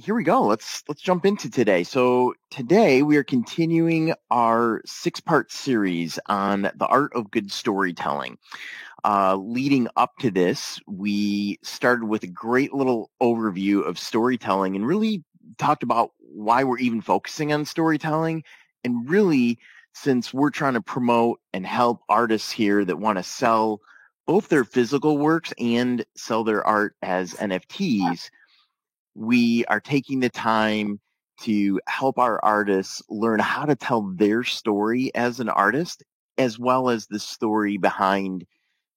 Here we go. Let's jump into today. So today we are continuing our six-part series on the art of good storytelling. Leading up to this, we started with a great little overview of storytelling and really talked about why we're even focusing on storytelling. And really, since we're trying to promote and help artists here that want to sell both their physical works and sell their art as NFTs, we are taking the time to help our artists learn how to tell their story as an artist, as well as the story behind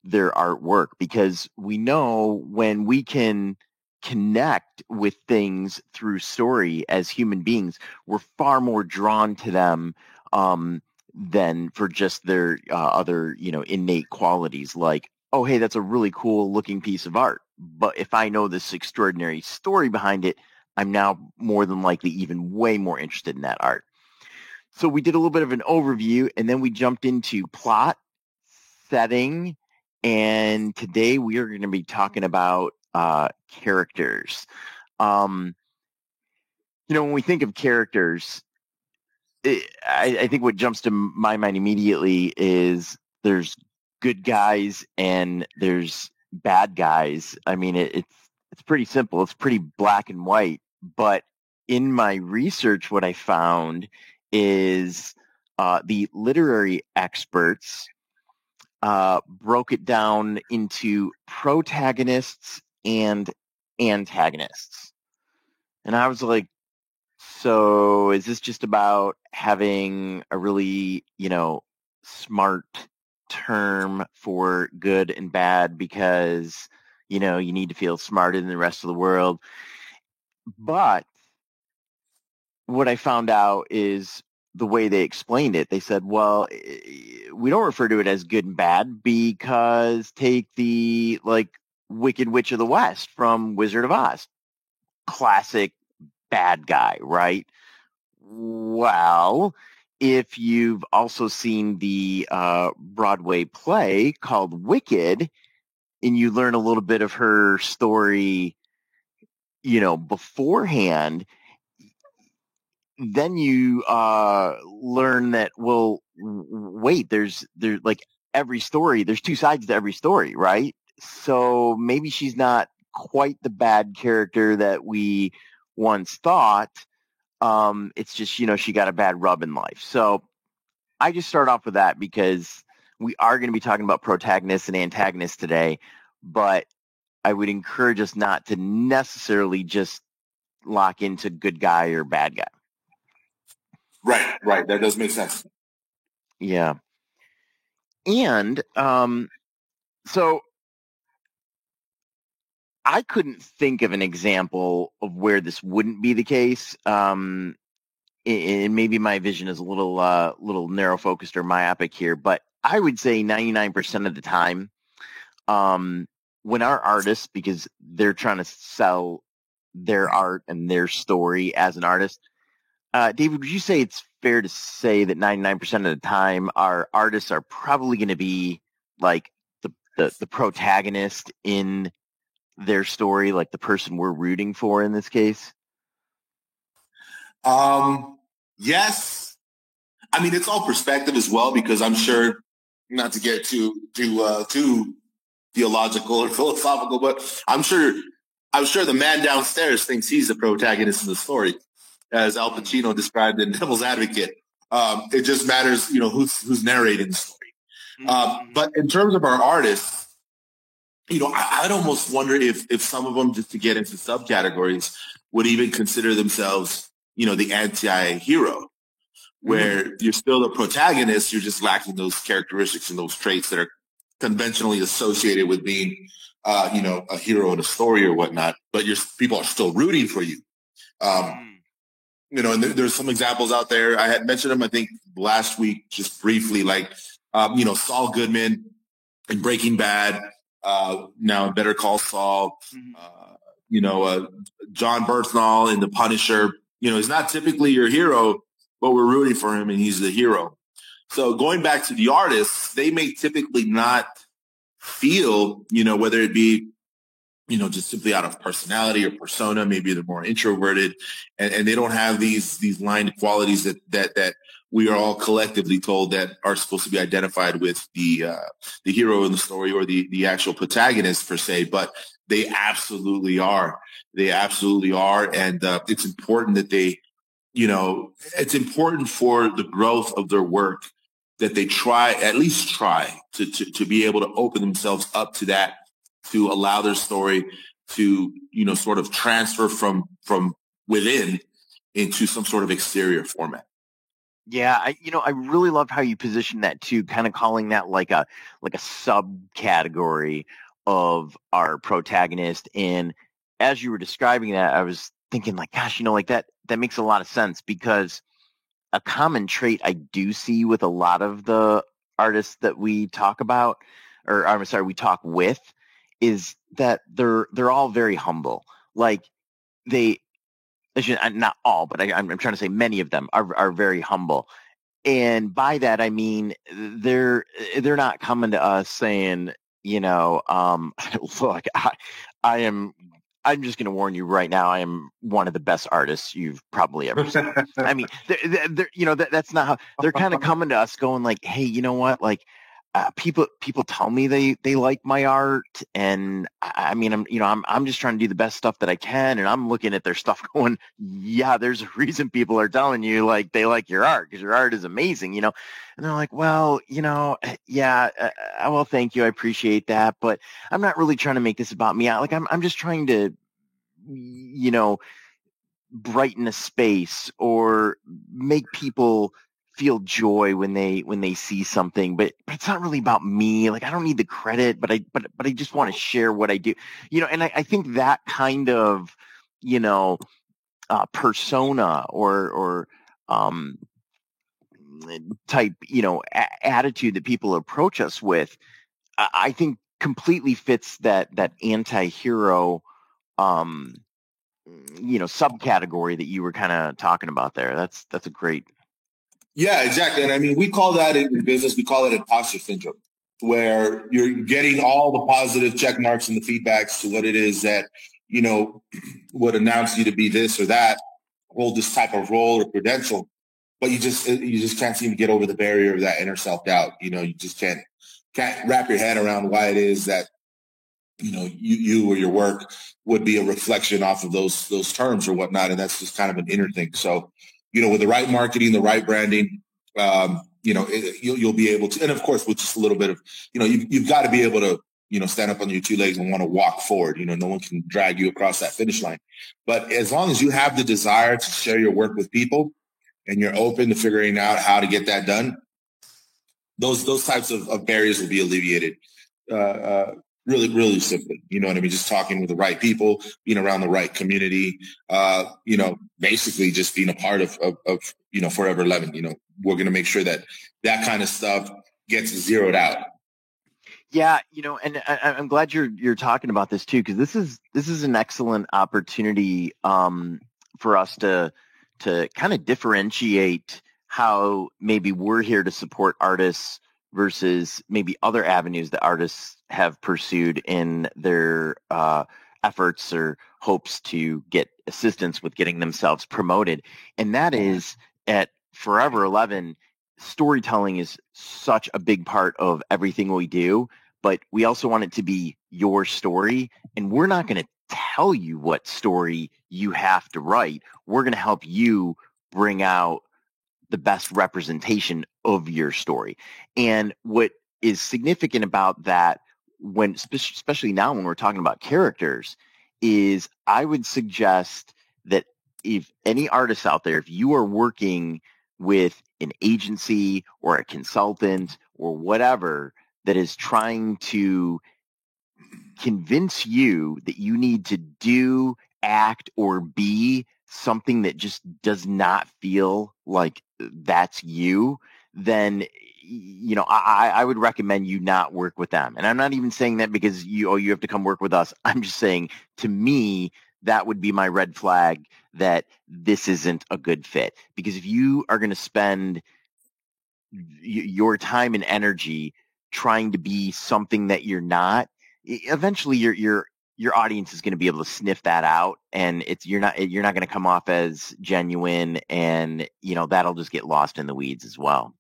their artwork. Because we know when we can connect with things through story as human beings, we're far more drawn to them than for just their other, innate qualities like, oh, hey, that's a really cool looking piece of art. But if I know this extraordinary story behind it, I'm now more than likely even way more interested in that art. So we did a little bit of an overview, and then we jumped into plot, setting, and today we are going to be talking about characters. When we think of characters, I think what jumps to my mind immediately is there's good guys and there's bad guys. I mean, it's pretty simple. It's pretty black and white. But in my research, what I found is the literary experts broke it down into protagonists and antagonists. And I was like, so is this just about having a really, smart term for good and bad because, you need to feel smarter than the rest of the world? But what I found out is the way they explained it. They said, well, we don't refer to it as good and bad because take the Wicked Witch of the West from Wizard of Oz. Classic bad guy, right? Well, if you've also seen the Broadway play called Wicked, and you learn a little bit of her story, beforehand, then you learn that, well, wait, there's like every story, there's two sides to every story, right? So maybe she's not quite the bad character that we once thought. It's just, she got a bad rub in life. So I just start off with that because we are going to be talking about protagonists and antagonists today, but I would encourage us not to necessarily just lock into good guy or bad guy. Right. That does make sense. Yeah. And so I couldn't think of an example of where this wouldn't be the case. And maybe my vision is a little narrow focused or myopic here, but I would say 99% of the time, when our artists, because they're trying to sell their art and their story as an artist, David, would you say it's fair to say that 99% of the time our artists are probably going to be like the protagonist in their story, like the person we're rooting for in this case? Yes. I mean, it's all perspective as well, because I'm sure, not to get too theological or philosophical, but I'm sure the man downstairs thinks he's the protagonist in the story, as Al Pacino described in Devil's Advocate. It just matters, who's narrating the story. But in terms of our artists, I'd almost wonder if some of them, just to get into subcategories, would even consider themselves, the anti-hero, where you're still the protagonist, you're just lacking those characteristics and those traits that are conventionally associated with being, a hero in a story or whatnot, but people are still rooting for you. And there's some examples out there. I had mentioned them, I think, last week, just briefly, like, Saul Goodman in Breaking Bad, now Better Call Saul, John Bernthal in The Punisher. He's not typically your hero, but we're rooting for him and he's the hero. So going back to the artists, they may typically not feel, whether it be just simply out of personality or persona. Maybe they're more introverted, and they don't have these line qualities that we are all collectively told that are supposed to be identified with the hero in the story or the actual protagonist per se. But they absolutely are. They absolutely are, and it's important that it's important for the growth of their work that they at least try to be able to open themselves up to that, to allow their story to, sort of transfer from within into some sort of exterior format. Yeah, I really loved how you positioned that too, kind of calling that like a subcategory of our protagonist. And as you were describing that, I was thinking like, gosh, like that makes a lot of sense, because a common trait I do see with a lot of the artists that we talk about, or I'm sorry, we talk with, is that they're all very humble. Like they, not all, but I'm trying to say many of them are very humble. And by that I mean they're not coming to us saying, look, I am I'm just going to warn you right now. I am one of the best artists you've probably ever seen. I mean, that's not how they're kind of coming to us, going like, "Hey, you know what? Like, people tell me they like my art, and I mean, I'm just trying to do the best stuff that I can, and I'm looking at their stuff, going, yeah, there's a reason people are telling you like they like your art, because your art is amazing, And they're like, well, yeah, well, thank you, I appreciate that, but I'm not really trying to make this about me. Like, I'm just trying to, you know, brighten a space or make people feel joy when they see something, but it's not really about me. Like, I don't need the credit, but I just want to share what I do, and I think that kind of, you know persona or um type, attitude that people approach us with, I think completely fits that anti-hero, um subcategory that you were kind of talking about there. That's a great. Yeah, exactly. And I mean, we call that in business, we call it imposter syndrome, where you're getting all the positive check marks and the feedbacks to what it is that, would announce you to be this or that, hold this type of role or credential. But you just can't seem to get over the barrier of that inner self-doubt. You just can't wrap your head around why it is that, you or your work would be a reflection off of those terms or whatnot. And that's just kind of an inner thing. So, with the right marketing, the right branding, you'll be able to, and of course, with just a little bit of, you've got to be able to, stand up on your two legs and want to walk forward. No one can drag you across that finish line. But as long as you have the desire to share your work with people and you're open to figuring out how to get that done, those types of barriers will be alleviated. Really, really simply, you know what I mean? Just talking with the right people, being around the right community, basically just being a part of Forever 11. We're going to make sure that kind of stuff gets zeroed out. Yeah, and I'm glad you're talking about this too, because this is an excellent opportunity, for us to kind of differentiate how maybe we're here to support artists versus maybe other avenues that artists have pursued in their efforts or hopes to get assistance with getting themselves promoted. And that is, at Forever 11, storytelling is such a big part of everything we do, but we also want it to be your story. And we're not going to tell you what story you have to write. We're going to help you bring out the best representation of your story. And what is significant about that, when especially now when we're talking about characters, is I would suggest that if any artists out there, if you are working with an agency or a consultant or whatever that is trying to convince you that you need to do, act, or be something that just does not feel like that's you, then I would recommend you not work with them. And I'm not even saying that because you have to come work with us. I'm just saying, to me, that would be my red flag that this isn't a good fit. Because if you are going to spend your time and energy trying to be something that you're not, eventually your audience is going to be able to sniff that out, and you're not going to come off as genuine, and that'll just get lost in the weeds as well.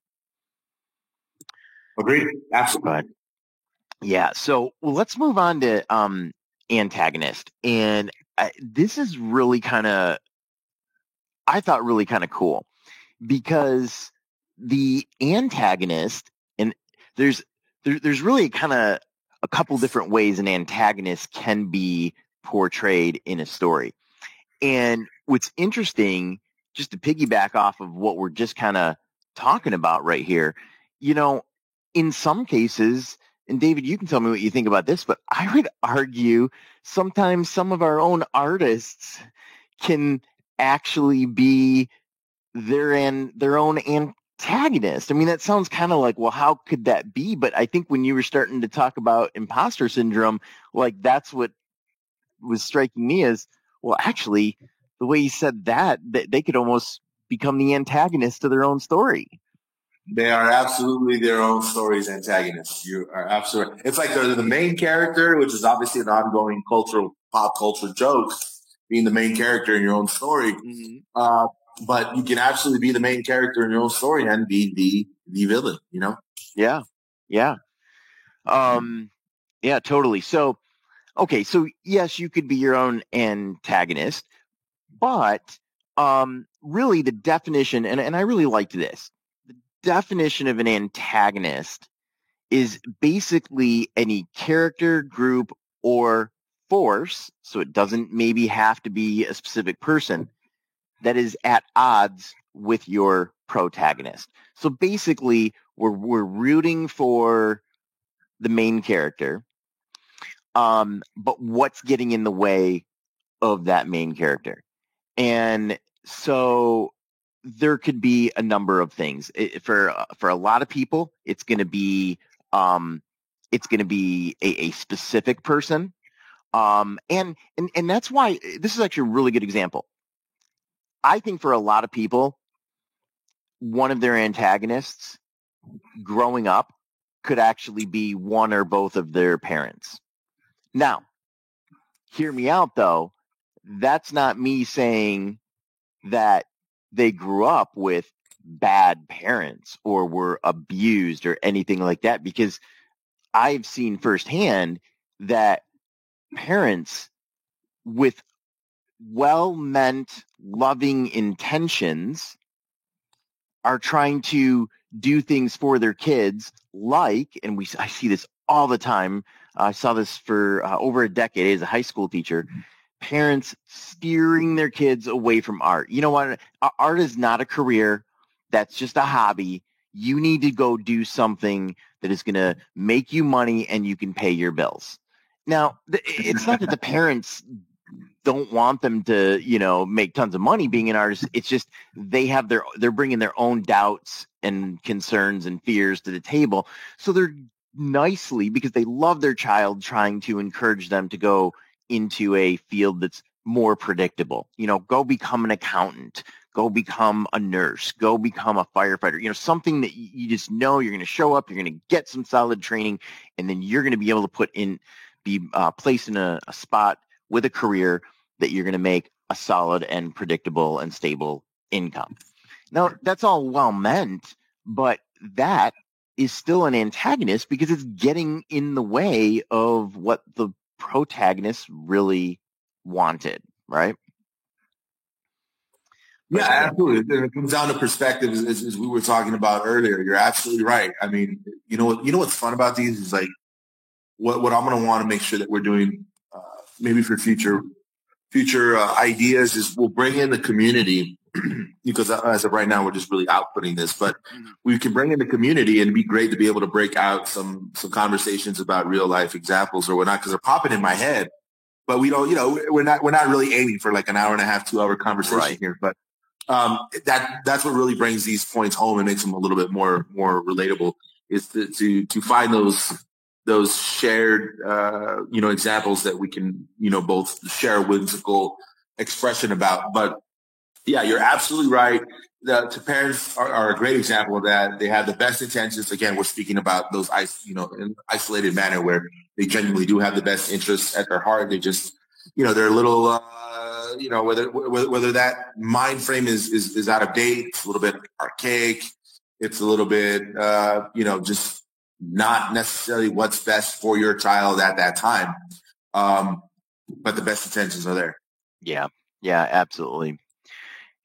Agreed. Absolutely. But yeah, so let's move on to antagonist, and this is really I thought really kind of cool, because the antagonist, and there's really kind of a couple different ways an antagonist can be portrayed in a story. And what's interesting, just to piggyback off of what we're just kind of talking about right here, in some cases, and David, you can tell me what you think about this, but I would argue sometimes some of our own artists can actually be their own antagonist. I mean, that sounds kind of like, well, how could that be? But I think when you were starting to talk about imposter syndrome, like that's what was striking me as, well, actually, the way you said that they could almost become the antagonist of their own story. They are absolutely their own story's antagonists. You are absolutely. It's like they're the main character, which is obviously an ongoing pop culture joke, being the main character in your own story. Mm-hmm. But you can absolutely be the main character in your own story and be the villain, Yeah. Yeah. Yeah, totally. So, okay. So yes, you could be your own antagonist, but, really the definition, and I really liked this, the definition of an antagonist is basically any character, group, or force. So it doesn't maybe have to be a specific person that is at odds with your protagonist. So basically, we're rooting for the main character, but what's getting in the way of that main character? And so there could be a number of things. For a lot of people, it's going to be a specific person, and that's why this is actually a really good example. I think for a lot of people, one of their antagonists growing up could actually be one or both of their parents. Now, hear me out though. That's not me saying that they grew up with bad parents or were abused or anything like that, because I've seen firsthand that parents with well-meant, loving intentions are trying to do things for their kids, and I see this all the time. I saw this for over a decade as a high school teacher. Parents steering their kids away from art. You know what? Art is not a career. That's just a hobby. You need to go do something that is going to make you money and you can pay your bills. Now, it's not that the parents don't want them to, make tons of money being an artist. It's just they're bringing their own doubts and concerns and fears to the table. So they're nicely, because they love their child, trying to encourage them to go into a field that's more predictable. Go become an accountant, go become a nurse, go become a firefighter, something that you just know you're going to show up, you're going to get some solid training, and then you're going to be able to be placed in a spot with a career that you're going to make a solid and predictable and stable income. Now, that's all well meant, but that is still an antagonist because it's getting in the way of what the protagonist really wanted, right? Yeah, absolutely. It comes down to perspective, as we were talking about earlier. You're absolutely right. I mean, you know what's fun about these is like what I'm going to want to make sure that we're doing, maybe for future ideas, is we'll bring in the community because as of right now we're just really outputting this, but we can bring in the community, and it'd be great to be able to break out some conversations about real life examples or whatnot, because they're popping in my head. But we don't, we're not really aiming for like an hour and a half, 2 hour conversation here. But that's what really brings these points home and makes them a little bit more relatable, is to find those shared, examples that we can, both share a whimsical expression about. But yeah, you're absolutely right. The parents are a great example of that. They have the best intentions. Again, we're speaking about those, in an isolated manner where They genuinely do have the best interests at their heart. They just, they're a little, whether that mind frame is out of date, it's a little bit archaic, it's a little bit, just not necessarily what's best for your child at that time. But the best intentions are there. Yeah, absolutely.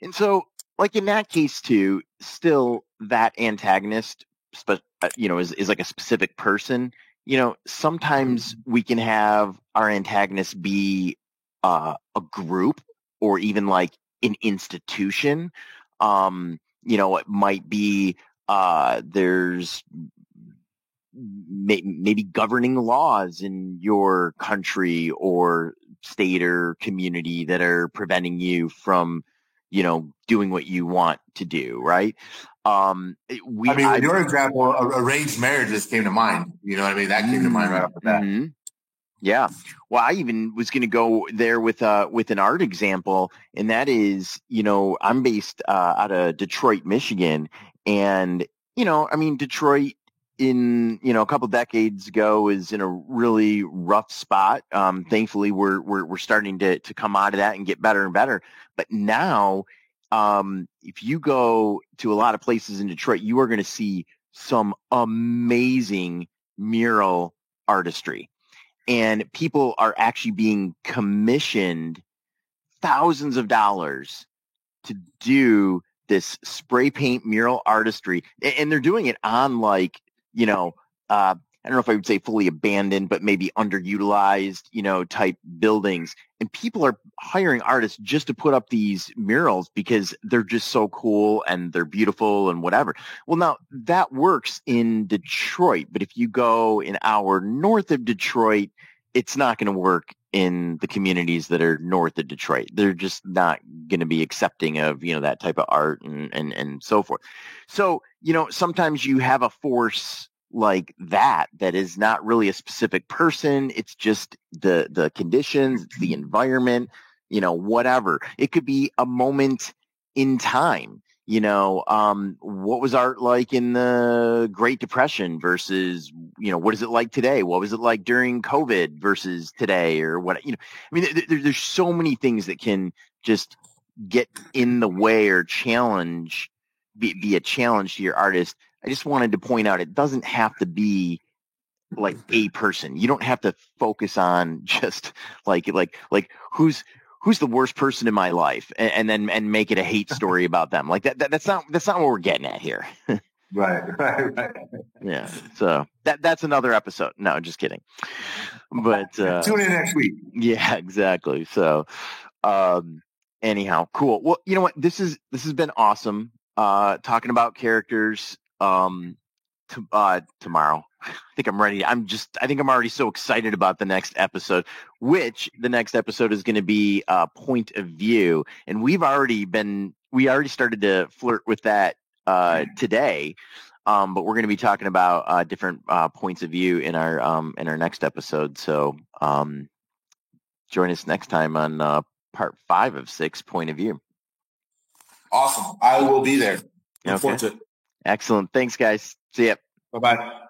And so, like in that case too, still that antagonist, is like a specific person. Sometimes we can have our antagonist be a group or even like an institution. It might be there's maybe governing laws in your country or state or community that are preventing you from, doing what you want to do, right? With your example, arranged marriages came to mind. You know what I mean? That came to mind right off the bat. Mm-hmm. Yeah. Well, I even was going to go there with an art example, and that is, I'm based out of Detroit, Michigan, and Detroit in a couple decades ago is in a really rough spot. Thankfully, we're starting to come out of that and get better and better. But now, if you go to a lot of places in Detroit, you are going to see some amazing mural artistry. And people are actually being commissioned thousands of dollars to do this spray paint mural artistry. And they're doing it on like, I don't know if I would say fully abandoned, but maybe underutilized, type buildings. And people are hiring artists just to put up these murals because they're just so cool and they're beautiful and whatever. Well, now that works in Detroit, but if you go an hour north of Detroit, it's not going to work in the communities that are north of Detroit. They're just not going to be accepting of, that type of art and so forth. So, sometimes you have a force like that is not really a specific person. It's just the conditions, it's the environment, whatever. It could be a moment in time. What was art like in the Great Depression versus, what is it like today? What was it like during COVID versus today or what, there's so many things that can just get in the way or be a challenge to your artist. I just wanted to point out it doesn't have to be like a person. You don't have to focus on just like who's the worst person in my life and then make it a hate story about them. Like that's not what we're getting at here. Right. Yeah. So that's another episode. No, just kidding. But tune in next week. Yeah, exactly. So anyhow, cool. Well, you know what? This has been awesome. Talking about characters tomorrow. I think I'm ready. I think I'm already so excited about the next episode, which the next episode is going to be point of view. And we already started to flirt with that today. But we're going to be talking about different points of view in our next episode. So join us next time on part 5 of 6 point of view. Awesome. I will be there. Look forward to it. Excellent. Thanks, guys. See ya. Bye-bye.